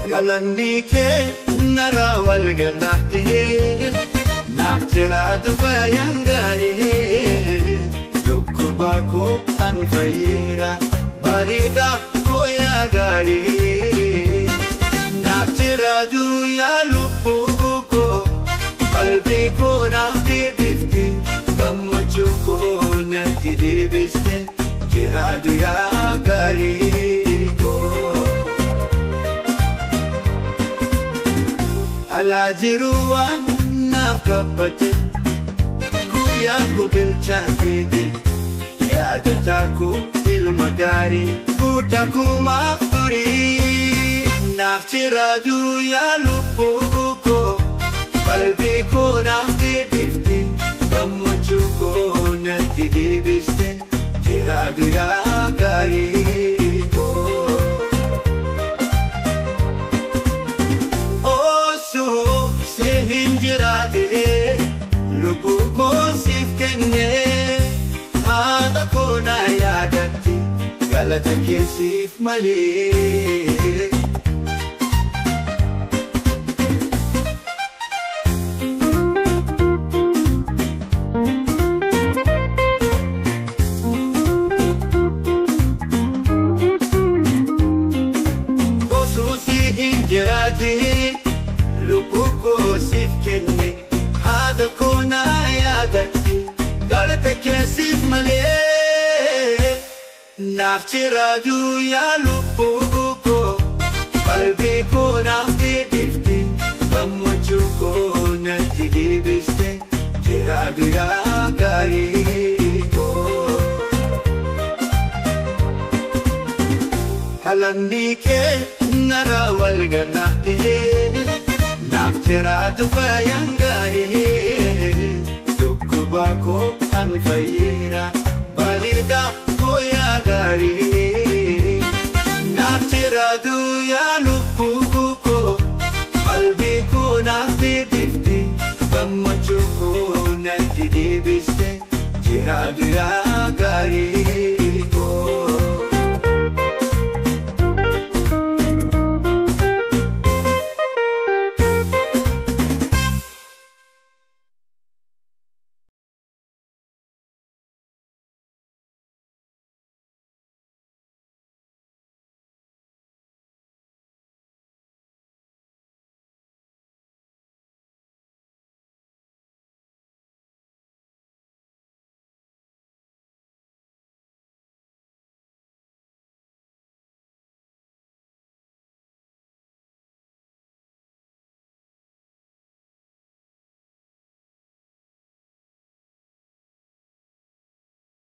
Galanni kee nara wal galaatee naaf jiraatu faayaan gaarii dhukkuba koo an fayyira bareeda koo yaa gaarii naaf jiraatu yaa lubbuu koo qalbii koo naaf deebifte gammachuu koo natti deebiste jiraatu yaa gaarii koo. Alajiruan nakapate kuya kubilchafide ya tataku ilmagari kutaku mafuri naftiradu ya lupuko qalbi ko nafidifte gamuchuko natidibiste tiradu ya gari lubuko sifkenne haadha koona yaadatti galata keessiif malee. Osoo si hin jiraate lubuko sifkenne haadha koona yaadatti galata keessiif malee. Naaf jiraatu yaa lubbuu koo qalbii koo naaf deebifte gammachuu koo natti deebiste jiraatu yaa gaarii koo. Galanni kee nara wal galaatee naaf jiraatu faayaan gaarii dhukkuba koo an fayyira bareeda koo yaa gaarii naaf jiraatu yaa lubbuu koo qalbii koo naaf deebifte gammachuu koo natti deebiste jiraatu yaa gaarii.